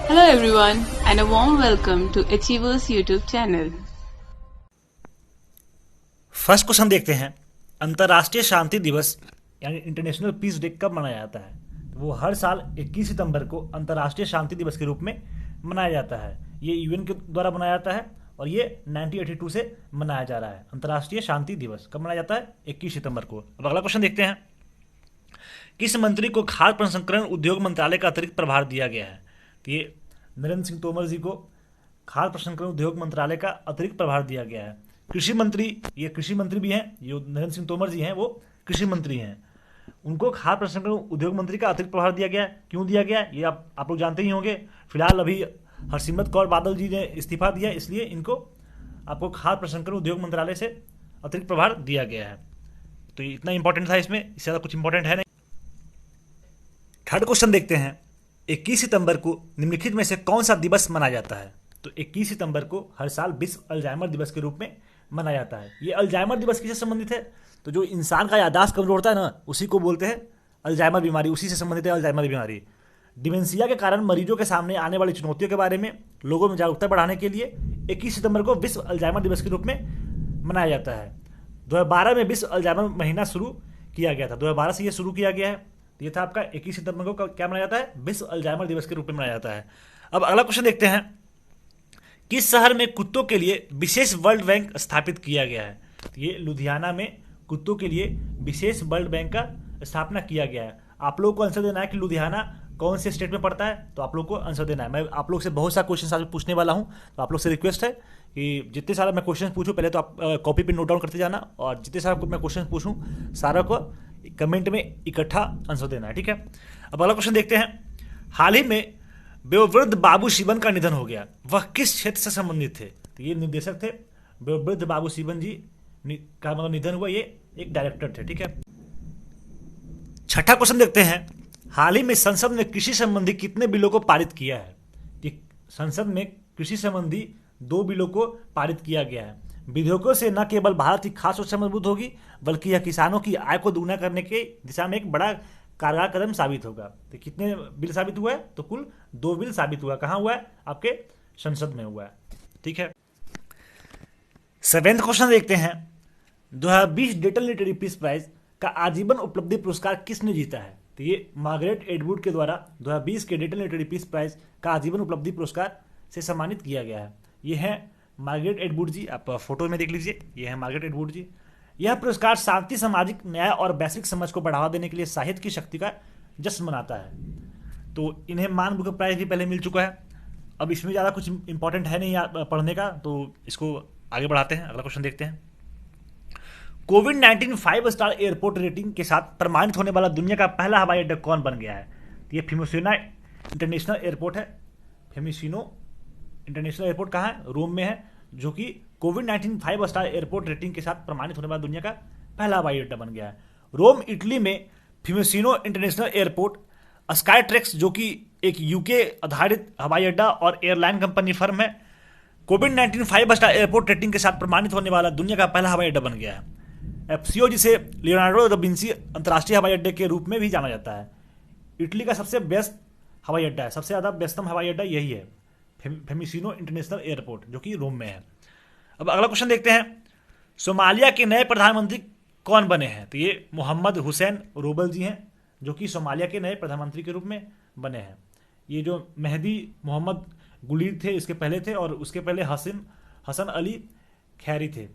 Hello everyone and a warm welcome to Achievers YouTube channel. First question देखते हैं। अंतर्राष्ट्रीय शांति दिवस यानी इंटरनेशनल पीस डे कब मनाया जाता है? तो वो हर साल 21 सितंबर को अंतर्राष्ट्रीय शांति दिवस के रूप में मनाया जाता है। ये यूएन के द्वारा मनाया जाता है और ये 1982 से मनाया जा रहा है। अंतर्राष्ट्रीय शांति दिवस कब मनाया जाता है? 21 सितंबर को। अब अगला क्वेश्चन देखते हैं। किस मंत्री को खाद्य प्रसंस्करण उद्योग मंत्रालय का अतिरिक्त प्रभार दिया गया है? तो ये नरेंद्र सिंह तोमर जी को खाद्य प्रसंस्करण उद्योग मंत्रालय का अतिरिक्त प्रभार दिया गया है। कृषि मंत्री, ये कृषि मंत्री भी हैं, जो नरेंद्र सिंह तोमर जी हैं वो कृषि मंत्री हैं। उनको खाद्य प्रसंस्करण उद्योग मंत्री का अतिरिक्त प्रभार दिया गया। क्यों दिया गया ये आप लोग जानते ही होंगे। फिलहाल अभी हरसिमरत कौर बादल जी ने इस्तीफा दिया, इसलिए इनको आपको खाद्य प्रसंस्करण उद्योग मंत्रालय से अतिरिक्त प्रभार दिया गया है। तो ये इतना इंपॉर्टेंट था, इसमें इससे ज़्यादा कुछ इंपॉर्टेंट है नहीं। थर्ड क्वेश्चन देखते हैं। 21 सितंबर को निम्नलिखित में से कौन सा दिवस मनाया जाता है? तो 21 सितंबर को हर साल विश्व अल्जाइमर दिवस के रूप में मनाया जाता है। ये अल्जाइमर दिवस किससे संबंधित है? तो जो इंसान का याददाश्त कमजोर होता है ना, उसी को बोलते हैं अल्जाइमर बीमारी, उसी से संबंधित है अल्जाइमर बीमारी। डिमेंशिया के कारण मरीजों के सामने आने वाली चुनौतियों के बारे में लोगों में जागरूकता बढ़ाने के लिए 21 सितंबर को विश्व अल्जाइमर दिवस के रूप में मनाया जाता है। 2012 में विश्व अल्जाइमर महीना शुरू किया गया था। 2012 से ये शुरू किया गया है। ये था आपका 21 सितंबर को क्या मनाया जाता है? विश्व अल्जाइमर दिवस के रूप में मनाया जाता है। अब अगला क्वेश्चन देखते हैं। किस शहर में कुत्तों के लिए विशेष वर्ल्ड बैंक स्थापित किया गया है? ये लुधियाना में कुत्तों के लिए विशेष वर्ल्ड बैंक का स्थापना किया गया है। आप लोगों को आंसर देना है कि लुधियाना कौन से स्टेट में पड़ता है, तो आप लोग को आंसर देना है। मैं आप लोग से बहुत सा क्वेश्चन आज पूछने वाला हूं, तो आप लोग से रिक्वेस्ट है कि जितने सारा मैं क्वेश्चन पूछूं पहले तो आप कॉपी पे नोट डाउन करते जाना, और जितने सारा मैं क्वेश्चन पूछूं सारा को कमेंट में इकट्ठा आंसर देना है, ठीक है। अब अगला क्वेश्चन देखते हैं। हाल ही में वयोवृद्ध बाबू शिवन का निधन हो गया, वह किस क्षेत्र से संबंधित थे? तो ये निर्देशक थे। वयोवृद्ध बाबू शिवन जी का मतलब निधन हुआ, ये एक डायरेक्टर थे, ठीक है। छठा क्वेश्चन देखते हैं। हाल ही में संसद ने कृषि संबंधी कितने बिलों को पारित किया है? कि संसद में कृषि संबंधी 2 बिलों को पारित किया गया है। विधेयकों से न केवल भारत की खास सुरक्षा मजबूत होगी, बल्कि यह किसानों की आय को दोगुना करने के दिशा में एक बड़ा कारगर कदम साबित होगा। तो कितने बिल साबित हुआ है? तो कुल 2 बिल साबित हुआ। कहाँ हुआ है? आपके संसद में हुआ है, ठीक है। 7वां क्वेश्चन देखते हैं। 2020 डेटल लिटरेरी पीस प्राइज का आजीवन उपलब्धि पुरस्कार किसने जीता है? तो ये मार्गरेट एटवुड के द्वारा 2020 के डेटल लिटरेरी पीस प्राइज का आजीवन उपलब्धि पुरस्कार से सम्मानित किया गया है। ये है मार्गरेट एटवुड जी, आप फोटो में देख लीजिए, ये है मार्गरेट एटवुड जी। यह पुरस्कार शांति, सामाजिक न्याय और वैश्विक समझ को बढ़ावा देने के लिए साहित्य की शक्ति का जश्न मनाता है। तो इन्हें मान बुकर प्राइज भी पहले मिल चुका है। अब इसमें ज़्यादा कुछ इंपॉर्टेंट है नहीं पढ़ने का, तो इसको आगे बढ़ाते हैं। अगला क्वेश्चन देखते हैं। कोविड-19 5 स्टार एयरपोर्ट रेटिंग के साथ प्रमाणित होने वाला दुनिया का पहला हवाई अड्डा कौन बन गया है? ये फिमोसिनो इंटरनेशनल एयरपोर्ट है। फिमोसिनो इंटरनेशनल एयरपोर्ट कहाँ है? रोम में है, जो कि कोविड-19 5 स्टार एयरपोर्ट रेटिंग के साथ प्रमाणित होने वाला दुनिया का पहला हवाई अड्डा बन गया है। रोम इटली में फिमोसिनो इंटरनेशनल एयरपोर्ट, स्काईट्रैक्स जो कि एक यूके आधारित हवाई अड्डा और एयरलाइन कंपनी फर्म है, कोविड-19 5 स्टार एयरपोर्ट रेटिंग के साथ प्रमाणित होने वाला दुनिया का पहला हवाई अड्डा बन गया है। एफसीओ जिसे लियोनार्डो दा विंसी अंतर्राष्ट्रीय हवाई अड्डे के रूप में भी जाना जाता है, इटली का सबसे व्यस्त हवाई अड्डा है। सबसे ज़्यादा व्यस्तम हवाई अड्डा यही है, फिमोसिनो इंटरनेशनल एयरपोर्ट, जो कि रोम में है। अब अगला क्वेश्चन देखते हैं। सोमालिया के नए प्रधानमंत्री कौन बने हैं? तो ये मोहम्मद हुसैन रोबल जी हैं, जो कि सोमालिया के नए प्रधानमंत्री के रूप में बने हैं। ये जो मेहदी मोहम्मद गुलीर थे इसके पहले थे, और उसके पहले हसन अली खैरी थे,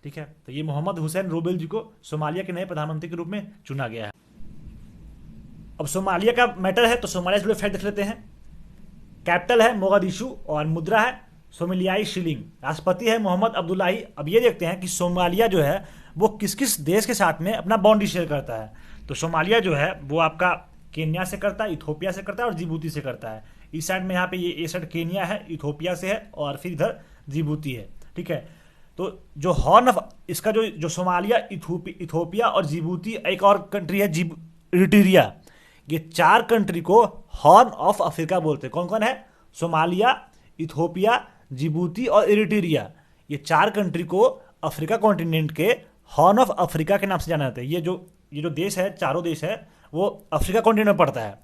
ठीक है। तो ये मोहम्मद हुसैन रोबेल जी को सोमालिया के नए प्रधानमंत्री के रूप में चुना गया है। अब सोमालिया का मैटर है, तो सोमालिया से जुड़े फैक्ट देख लेते हैं। कैपिटल है मोगादिशु और मुद्रा है सोमालियाई शिलिंग। राष्ट्रपति है मोहम्मद अब्दुल्लाही। अब ये देखते हैं कि सोमालिया जो है वो किस किस देश के साथ में अपना बाउंड्री शेयर करता है। तो सोमालिया जो है वो आपका केन्या से करता है, इथोपिया से करता है और जिबूती से करता है। इस साइड में यहाँ पे ये साइड केन्या है, इथोपिया से है, और फिर इधर जिबूती है, ठीक है। तो जो हॉर्न ऑफ इसका जो सोमालिया, इथोपिया और जिबूती, एक और कंट्री है इरिट्रिया, ये 4 कंट्री को हॉर्न ऑफ अफ्रीका बोलते हैं। कौन कौन है? सोमालिया, इथोपिया, जिबूती और इरिट्रिया। ये 4 कंट्री को अफ्रीका कॉन्टिनेंट के हॉर्न ऑफ अफ्रीका के नाम से जाना जाता है। ये जो देश है, चारों देश है, वो अफ्रीका कॉन्टिनेंट में पड़ता है।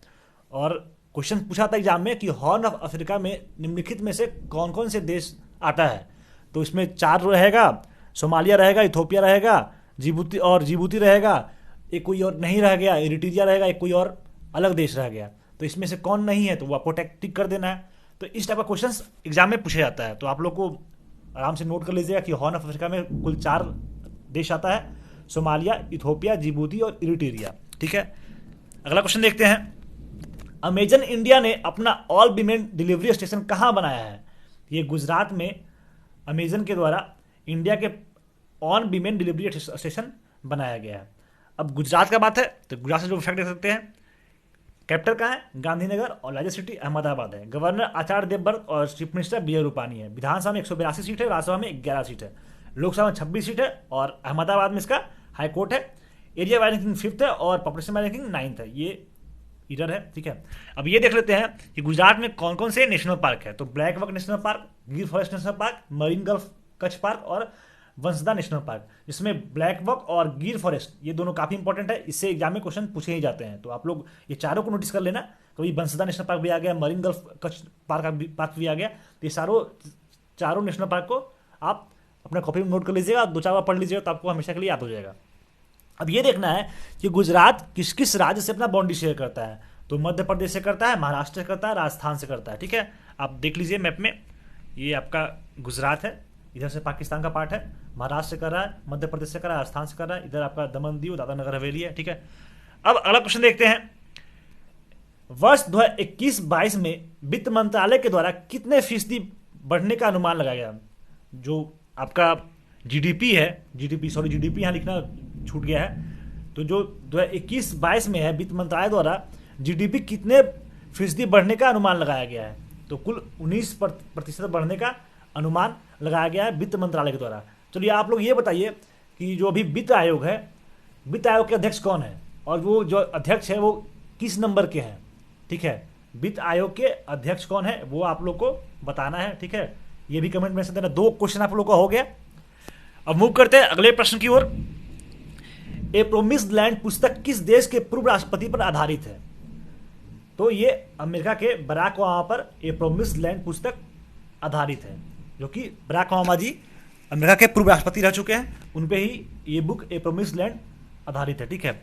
और क्वेश्चन पूछा था एग्जाम में कि हॉर्न ऑफ अफ्रीका में निम्नलिखित में से कौन कौन से देश आता है। तो इसमें 4 रहेगा, सोमालिया रहेगा, इथोपिया रहेगा, जिबूती रहेगा, एक कोई और नहीं रह गया, इरिट्रिया रहेगा, एक कोई और अलग देश रह गया। तो इसमें से कौन नहीं है तो वो आपको टिक कर देना है। तो इस टाइप का क्वेश्चन एग्जाम में पूछा जाता है। तो आप लोग को आराम से नोट कर लीजिएगा कि हॉर्न ऑफ अफ्रीका में कुल 4 देश आता है, सोमालिया, इथोपिया, जिबूती और इरिट्रिया। ठीक है, अगला क्वेश्चन देखते हैं। अमेजन इंडिया ने अपना ऑल वीमेन डिलीवरी स्टेशन कहाँ बनाया है? ये गुजरात में अमेजन के द्वारा इंडिया के ऑन वीमेन डिलीवरी स्टेशन बनाया गया है। अब गुजरात का बात है तो गुजरात से जो फैक्ट देख सकते हैं, कैपिटल कहाँ है? गांधीनगर, और लार्जेस्ट सिटी अहमदाबाद है। गवर्नर आचार्य देवव्रत और चीफ मिनिस्टर बी रूपानी है। विधानसभा में 182 सीट है, राज्यसभा में 11 सीट है, लोकसभा में 26 सीट है, और अहमदाबाद में इसका हाईकोर्ट है। एरिया वाइज रैंकिंग 5th है और पॉपुलेशन वाइज रैंकिंग 9th है। ये इधर है। ठीक है, अब ये देख लेते हैं कि गुजरात में कौन कौन से नेशनल पार्क है। तो ब्लैक बक नेशनल पार्क, गिर forest national park, marine gulf Kutch park और वंसदा नेशनल पार्क, जिसमें ब्लैक बक और गिर फॉरेस्ट ये दोनों काफी इंपॉर्टेंट है। इससे एग्जाम में क्वेश्चन पूछे ही जाते हैं। तो आप लोग ये चारों को नोटिस कर लेना। कभी वंसदा नेशनल पार्क भी आ गया, मरीन गल्फ कच्छ पार्क भी आ गया। तो ये चारों नेशनल पार्क को आप अपने कॉपी में नोट कर लीजिएगा, 2-4 बार पढ़ लीजिएगा तो आपको हमेशा के लिए याद हो जाएगा। अब ये देखना है कि गुजरात किस किस राज्य से अपना बाउंड्री शेयर करता है। तो मध्य प्रदेश से करता है, महाराष्ट्र से करता है, राजस्थान से करता है। ठीक है, आप देख लीजिए मैप में, ये आपका गुजरात है, इधर से पाकिस्तान का पार्ट है, महाराष्ट्र से कर रहा है, मध्य प्रदेश से कर रहा है, राजस्थान से कर रहा है, इधर आपका दमन दीव दादरा नगर हवेली है। ठीक है, अब अगला क्वेश्चन देखते हैं। वर्ष 2021-22 में वित्त मंत्रालय के द्वारा कितने फीसदी बढ़ने का अनुमान लगाया गया? जो आपका जीडीपी है, जीडीपी यहाँ लिखना छूट गया है। तो जो 2021-22 में है, वित्त मंत्रालय द्वारा जीडीपी कितने फीसदी बढ़ने का अनुमान लगाया गया है? तो कुल 19% बढ़ने का अनुमान लगाया गया है वित्त मंत्रालय के द्वारा। चलिए आप लोग ये बताइए कि जो अभी वित्त आयोग है, वित्त आयोग के अध्यक्ष कौन है और वो जो अध्यक्ष है वो किस नंबर के हैं? ठीक है, वित्त आयोग के अध्यक्ष कौन है वो आप लोग को बताना है। ठीक है, ये भी कमेंट में से देना। 2 क्वेश्चन आप लोग का हो गया। अब मूव करते हैं अगले प्रश्न की ओर। ए प्रोमिस्ड लैंड पुस्तक किस देश के पूर्व राष्ट्रपति पर आधारित है? तो ये अमेरिका के बराक ओबामा पर ए प्रोमिस्ड लैंड पुस्तक आधारित है, जो कि बराक ओबामा जी अमेरिका के पूर्व राष्ट्रपति रह चुके हैं, उन पे ही ये बुक ए प्रोमिस्ड लैंड आधारित है। ठीक है,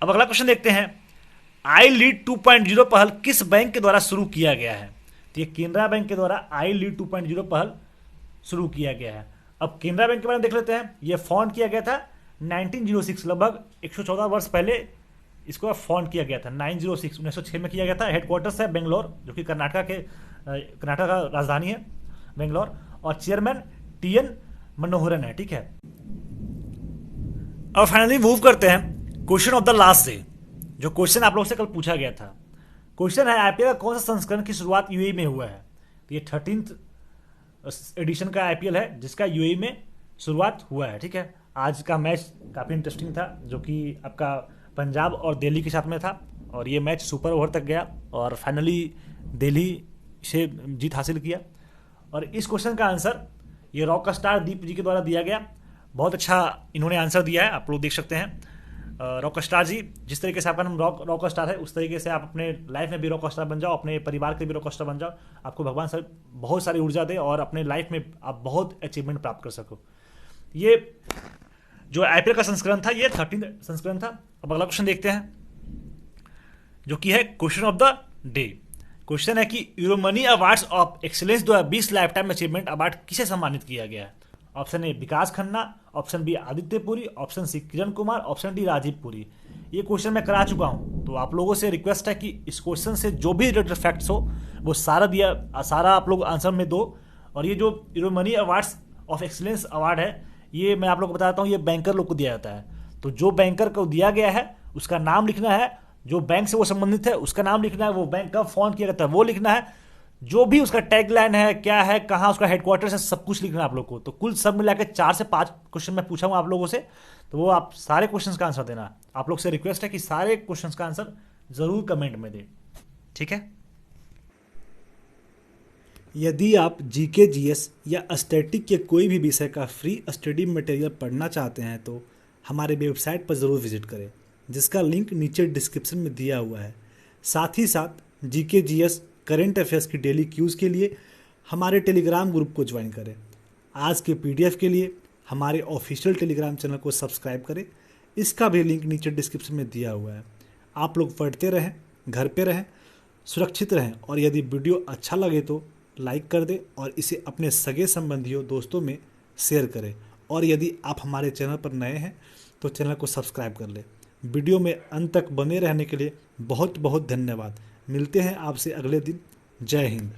अब अगला क्वेश्चन देखते हैं। आई लीड 2.0 पहल किस बैंक के द्वारा शुरू किया गया है? तो ये केनरा बैंक के द्वारा आई लीड 2.0 पहल शुरू किया गया है। अब केनरा बैंक के बारे में देख लेते हैं। ये फाउंड किया गया था 1906, लगभग 114 वर्ष पहले इसको फाउंड किया गया था। 1906 में किया गया था। हेडक्वार्टर्स है बेंगलोर, जो कि कर्नाटक का राजधानी है बेंगलोर, और चेयरमैन टीएन मनोहरन है। ठीक है, अब फाइनली मूव करते हैं question of the last day, जो क्वेश्चन आप लोग से कल पूछा गया था। क्वेश्चन है आईपीएल का कौन सा संस्करण की शुरुआत यूएई में हुआ है? तो ये 13th एडिशन का आईपीएल है जिसका यूएई में शुरुआत हुआ है। ठीक है, आज का मैच काफ़ी इंटरेस्टिंग था, जो कि आपका पंजाब और दिल्ली के साथ में था, और ये मैच सुपर ओवर तक गया और फाइनली दिल्ली से जीत हासिल किया। और इस क्वेश्चन का आंसर ये रॉक स्टार दीप जी के द्वारा दिया गया। बहुत अच्छा इन्होंने आंसर दिया है, आप लोग देख सकते हैं। रॉक स्टार जी, जिस तरीके से आपका नाम रॉक स्टार है, उस तरीके से आप अपने लाइफ में भी रॉक स्टार बन जाओ, अपने परिवार के भी रॉक स्टार बन जाओ। आपको भगवान सर बहुत सारी ऊर्जा दे और अपने लाइफ में आप बहुत अचीवमेंट प्राप्त कर सको। ये जो आईपीएल का संस्करण था ये 13th संस्करण था। अब अगला क्वेश्चन देखते हैं, जो कि है question of the day. Question है कि Euromoney awards of excellence 2020 lifetime achievement award किसे सम्मानित किया गया है? Option A Vikas Khanna, option B Aditya Puri, option C Kiran Kumar, option D Rajiv Puri. ये क्वेश्चन मैं करा चुका हूं, तो आप लोगों से रिक्वेस्ट है कि इस क्वेश्चन से जो भी रिलेटेड फैक्ट्स हो वो सारा आप लोग आंसर में दो। और ये जो Euromoney awards of excellence award है, ये मैं आप लोग को बताता हूँ, ये बैंकर लोग को दिया जाता है। तो जो बैंकर को दिया गया है उसका नाम लिखना है, जो बैंक से वो संबंधित है उसका नाम लिखना है, वो बैंक कब फाउंड किया जाता है वो लिखना है, जो भी उसका टैगलाइन है, क्या है, कहाँ उसका हेडक्वार्टर्स है, सब कुछ लिखना है आप लोग को। तो कुल सब मिला के 4 से 5 क्वेश्चन मैं पूछा हूँ आप लोगों से, तो वो आप सारे क्वेश्चन का आंसर देना। आप लोग से रिक्वेस्ट है कि सारे क्वेश्चन का आंसर जरूर कमेंट में दें। ठीक है, यदि आप जीके, जीएस या स्टैटिक के कोई भी विषय का फ्री स्टडी मटेरियल पढ़ना चाहते हैं तो हमारे वेबसाइट पर ज़रूर विजिट करें, जिसका लिंक नीचे डिस्क्रिप्शन में दिया हुआ है। साथ ही साथ जीके जीएस करंट अफेयर्स की डेली क्यूज़ के लिए हमारे टेलीग्राम ग्रुप को ज्वाइन करें। आज के पीडीएफ के लिए हमारे ऑफिशियल टेलीग्राम चैनल को सब्सक्राइब करें। इसका भी लिंक नीचे डिस्क्रिप्शन में दिया हुआ है। आप लोग पढ़ते रहें, घर पे रहें, सुरक्षित रहें और यदि वीडियो अच्छा लगे तो लाइक कर दें और इसे अपने सगे संबंधियों दोस्तों में शेयर करें। और यदि आप हमारे चैनल पर नए हैं तो चैनल को सब्सक्राइब कर लें। वीडियो में अंत तक बने रहने के लिए बहुत बहुत धन्यवाद। मिलते हैं आपसे अगले दिन। जय हिंद।